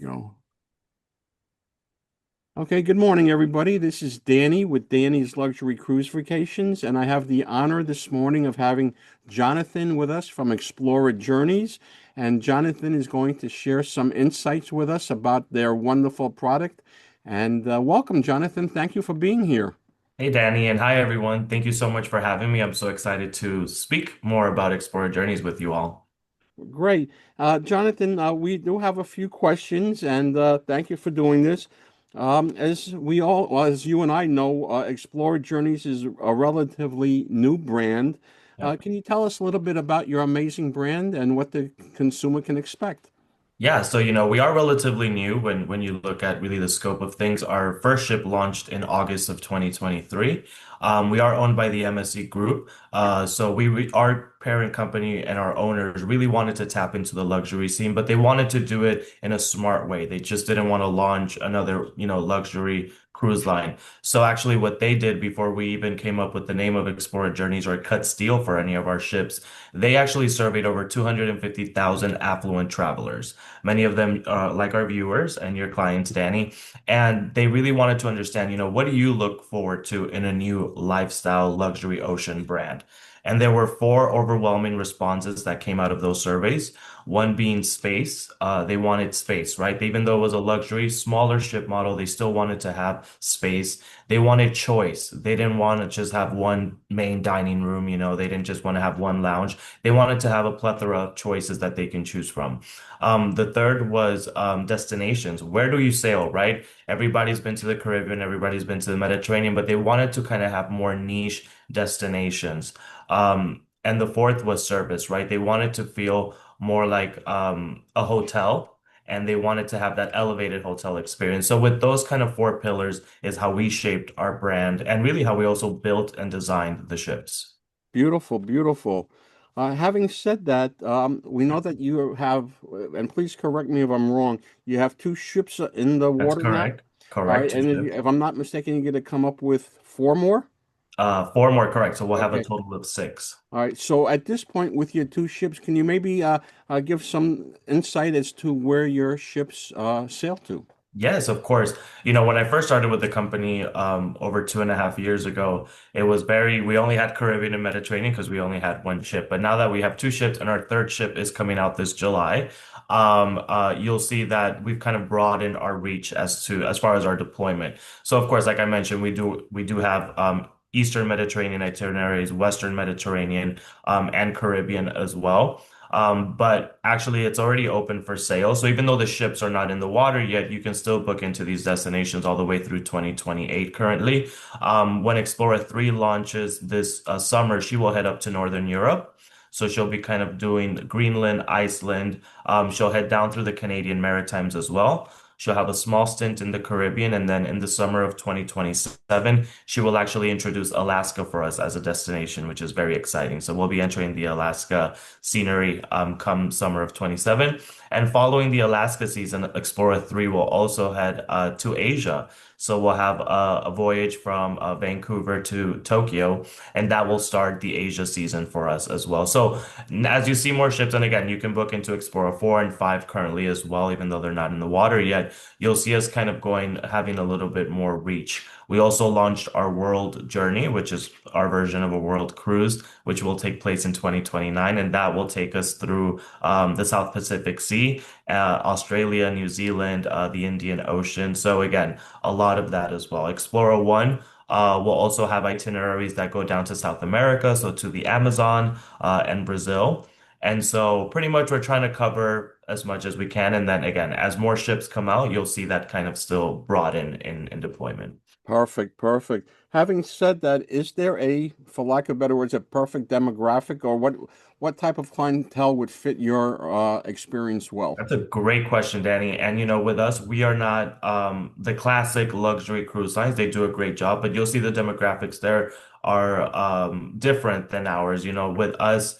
go. Okay, good morning, everybody. This is Danny with Danny's Luxury Cruise Vacations, and I have the honor this morning of having Jonathan with us from Explora Journeys. And Jonathan is going to share some insights with us about their wonderful product. And welcome, Jonathan. Thank you for being here. Hey Danny, and hi everyone. Thank you so much for having me. I'm so excited to speak more about Explora Journeys with you all. Great. Jonathan, we do have a few questions, and thank you for doing this. As you and I know, Explore Journeys is a relatively new brand. Can you tell us a little bit about your amazing brand and what the consumer can expect? Yeah, so we are relatively new when you look at really the scope of things. Our first ship launched in August of 2023. We are owned by the MSC Group. So our parent company and our owners really wanted to tap into the luxury scene, but they wanted to do it in a smart way. They just didn't want to launch another, luxury cruise line. So actually what they did before we even came up with the name of Explora Journeys or cut steel for any of our ships, they actually surveyed over 250,000 affluent travelers. Many of them are like our viewers and your clients, Danny. And they really wanted to understand, what do you look forward to in a new lifestyle luxury ocean brand? And there were four overwhelming responses that came out of those surveys. One being space. They wanted space, right? Even though it was a luxury, smaller ship model, they still wanted to have space. They wanted choice. They didn't want to just have one main dining room, they didn't just want to have one lounge. They wanted to have a plethora of choices that they can choose from. The third was destinations. Where do you sail, right? Everybody's been to the Caribbean, everybody's been to the Mediterranean, but they wanted to kind of have more niche destinations. And the fourth was service, right? They wanted to feel more like a hotel and they wanted to have that elevated hotel experience. So with those kind of four pillars is how we shaped our brand and really how we also built and designed the ships. Beautiful, beautiful. Having said that, we know that you have, and please correct me if I'm wrong, you have two ships in the That's water now. correct. All right, Correct. Two and ships. if I'm not mistaken, you're going to come up with four more? Four more, correct. So we'll have a Okay. total of six. All right. So at this point, with your two ships, can you maybe give some insight as to where your ships sail to? Yes, of course. When I first started with the company over 2.5 years ago, we only had Caribbean and Mediterranean because we only had one ship. But now that we have two ships and our third ship is coming out this July, you'll see that we've kind of broadened our reach as far as our deployment. So of course, like I mentioned, we do have Eastern Mediterranean itineraries, Western Mediterranean, and Caribbean as well. But actually, it's already open for sale. So even though the ships are not in the water yet, you can still book into these destinations all the way through 2028 currently. When Explorer 3 launches this summer, she will head up to Northern Europe. So she'll be kind of doing Greenland, Iceland. She'll head down through the Canadian Maritimes as well. She'll have a small stint in the Caribbean, and then in the summer of 2027, she will actually introduce Alaska for us as a destination, which is very exciting. So we'll be entering the Alaska scenery come summer of 27. And following the Alaska season, Explorer 3 will also head to Asia. So we'll have a voyage from Vancouver to Tokyo, and that will start the Asia season for us as well. So as you see more ships, and again, you can book into Explorer 4 and 5 currently as well, even though they're not in the water yet, you'll see us kind of having a little bit more reach. We also launched our World Journey, which is our version of a world cruise, which will take place in 2029, and that will take us through the South Pacific Sea, Australia, New Zealand, the Indian Ocean. So again, a lot of that as well. Explorer 1 will also have itineraries that go down to South America, so to the Amazon and Brazil. And so pretty much we're trying to cover as much as we can. And then again, as more ships come out, you'll see that kind of still broaden in deployment. Perfect, perfect. Having said that, is there for lack of better words, a perfect demographic, or what type of clientele would fit your experience well? That's a great question, Danny. And with us, we are not the classic luxury cruise lines. They do a great job, but you'll see the demographics there are different than ours. With us,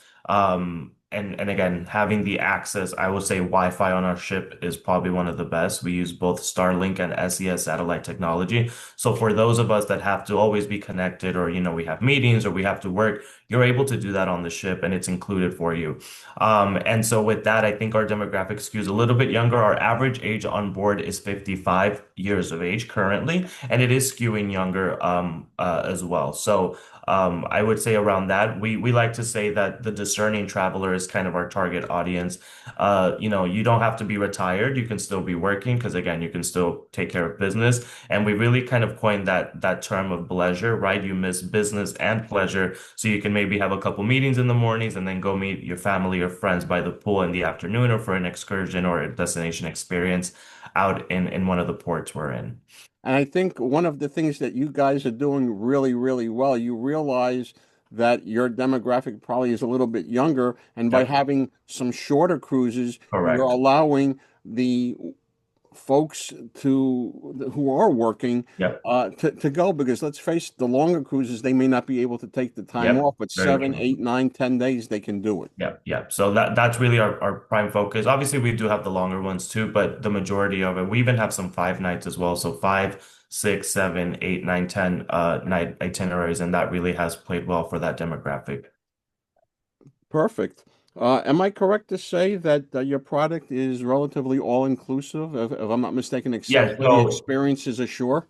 and again, having the access, I would say Wi-Fi on our ship is probably one of the best. We use both Starlink and SES satellite technology. So for those of us that have to always be connected, or we have meetings or we have to work, you're able to do that on the ship and it's included for you. And so with that, I think our demographic skews a little bit younger. Our average age on board is 55 years of age currently, and it is skewing younger as well. So I would say around that, we like to say that the discerning traveler is kind of our target audience. You don't have to be retired. You can still be working because again, you can still take care of business. And we really kind of coined that term of pleasure, right? You miss business and pleasure. So you can maybe have a couple meetings in the mornings and then go meet your family or friends by the pool in the afternoon or for an excursion or a destination experience out in one of the ports we're in. And I think one of the things that you guys are doing really, really well, you realize that your demographic probably is a little bit younger, and by Yep, having some shorter cruises, you're correct. allowing the folks who are working Yep, to go, because let's face it, the longer cruises they may not be able to take the time yep, off, but very seven, true. 8, 9, 10 days they can do it. Yeah, yeah. So that's really our prime focus. Obviously, we do have the longer ones too, but the majority of it, we even have some 5 nights as well. So 5, 6, 7, 8, 9, 10 night itineraries, and that really has played well for that demographic. Perfect. Am I correct to say that your product is relatively all-inclusive, if I'm not mistaken, except Yeah, for the so experiences ashore?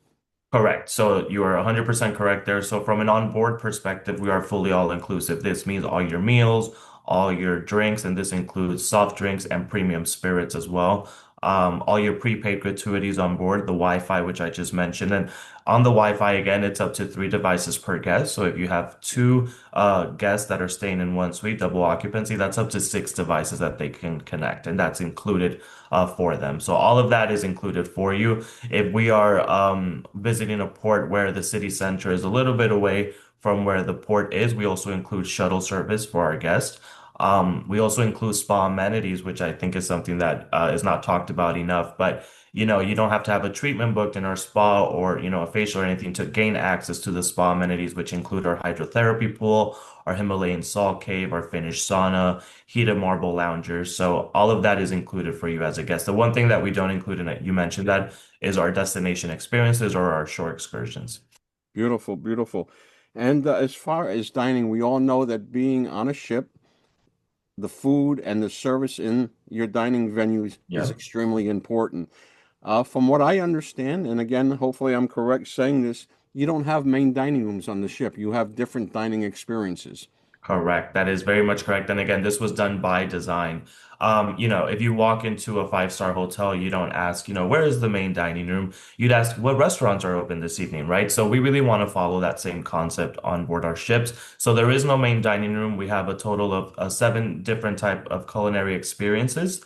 correct. So you are 100% correct there. So from an onboard perspective, we are fully all inclusive. This means all your meals, all your drinks, and this includes soft drinks and premium spirits as well. All your prepaid gratuities on board, the Wi-Fi, which I just mentioned. And on the Wi-Fi, again, it's up to 3 devices per guest. So if you have two guests that are staying in one suite, double occupancy, that's up to 6 devices that they can connect. And that's included for them. So all of that is included for you. If we are visiting a port where the city center is a little bit away from where the port is, we also include shuttle service for our guests. We also include spa amenities, which I think is something that is not talked about enough. But you don't have to have a treatment booked in our spa or a facial or anything to gain access to the spa amenities, which include our hydrotherapy pool, our Himalayan salt cave, our Finnish sauna, heated marble loungers. So all of that is included for you as a guest. The one thing that we don't include in it, you mentioned that, is our destination experiences or our shore excursions. Beautiful, beautiful. And as far as dining, we all know that being on a ship, the food and the service in your dining venues is Yeah. extremely important. From what I understand, and again, hopefully I'm correct saying this, you don't have main dining rooms on the ship. You have different dining experiences. Correct. That is very much correct. And again, this was done by design. If you walk into a five-star hotel, you don't ask, where is the main dining room? You'd ask, what restaurants are open this evening, right? So we really want to follow that same concept on board our ships. So there is no main dining room. We have a total of 7 different type of culinary experiences.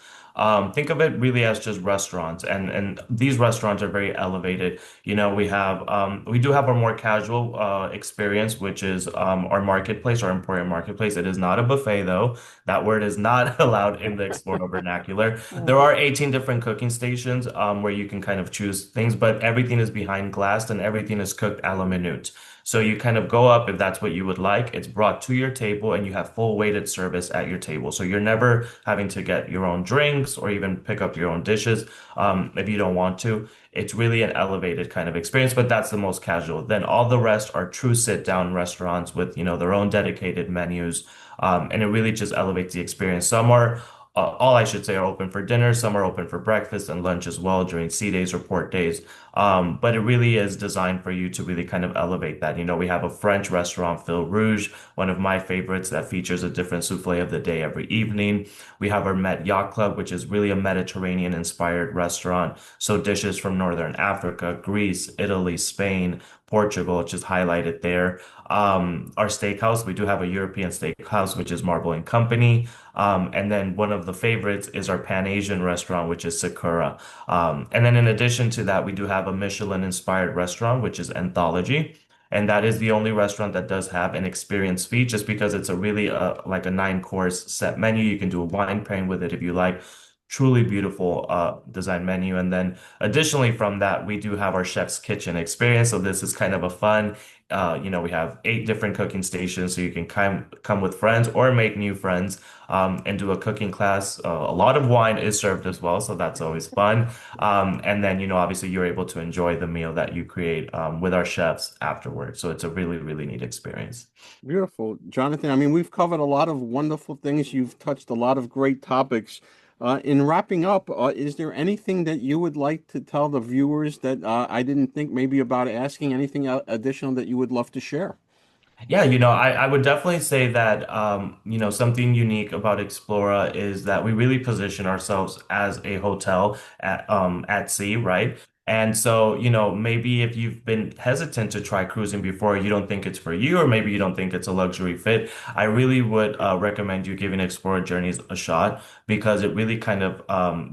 Think of it really as just restaurants, and these restaurants are very elevated. We do have a more casual experience, which is our marketplace, our Emporium marketplace. It is not a buffet though. That word is not allowed in the Explora vernacular. There are 18 different cooking stations where you can kind of choose things, but everything is behind glass and everything is cooked a la minute. So you kind of go up if that's what you would like. It's brought to your table and you have full weighted service at your table. So you're never having to get your own drinks or even pick up your own dishes if you don't want to. It's really an elevated kind of experience, but that's the most casual. Then all the rest are true sit down restaurants with, their own dedicated menus. And it really just elevates the experience. Some are all I should say are open for dinner. Some are open for breakfast and lunch as well during sea days or port days. But it really is designed for you to really kind of elevate that. We have a French restaurant, Fil Rouge, one of my favorites that features a different souffle of the day every evening. We have our Met Yacht Club, which is really a Mediterranean inspired restaurant. So dishes from Northern Africa, Greece, Italy, Spain, Portugal, which is highlighted there. Our steakhouse, we do have a European steakhouse, which is Marble and Company. And then one of the favorites is our Pan-Asian restaurant, which is Sakura. And then in addition to that, we do have a Michelin-inspired restaurant, which is Anthology. And that is the only restaurant that does have an experience fee, just because it's a really like a 9-course set menu. You can do a wine pairing with it if you like. truly beautiful design menu. And then additionally from that, we do have our chef's kitchen experience. So this is kind of a fun, we have 8 different cooking stations, so you can come with friends or make new friends and do a cooking class. A lot of wine is served as well, so that's always fun. And then, obviously you're able to enjoy the meal that you create with our chefs afterwards. So it's a really, really neat experience. Beautiful. Jonathan, I mean, we've covered a lot of wonderful things. You've touched a lot of great topics. In wrapping up, is there anything that you would like to tell the viewers that I didn't think maybe about asking? Anything additional that you would love to share? Yeah, I would definitely say that, something unique about Explora is that we really position ourselves as a hotel at sea, right? And so, maybe if you've been hesitant to try cruising before, you don't think it's for you, or maybe you don't think it's a luxury fit, I really would recommend you giving Explora Journeys a shot because it really kind of,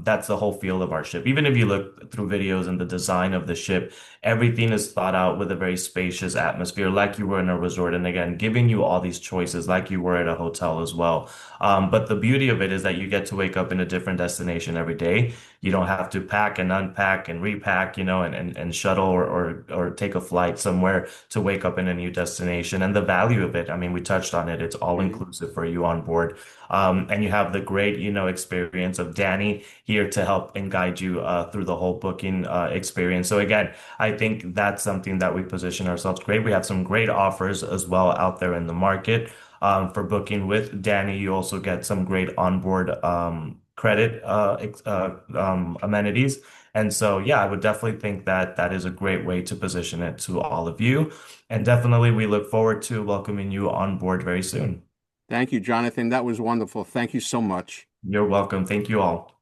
that's the whole feel of our ship. Even if you look through videos and the design of the ship, everything is thought out with a very spacious atmosphere, like you were in a resort. And again, giving you all these choices, like you were at a hotel as well. But the beauty of it is that you get to wake up in a different destination every day. You don't have to pack and unpack and repack, and shuttle or take a flight somewhere to wake up in a new destination. And the value of it, I mean, we touched on it. It's all Mhm. inclusive for you on board. And you have the great, experience of Danny here to help and guide you through the whole booking experience. So again, I think that's something that we position ourselves great. We have some great offers as well out there in the market. For booking with Danny, you also get some great onboard credit amenities. And so, yeah, I would definitely think that that is a great way to position it to all of you. And definitely, we look forward to welcoming you on board very soon. Thank you, Jonathan. That was wonderful. Thank you so much. You're welcome. Thank you all.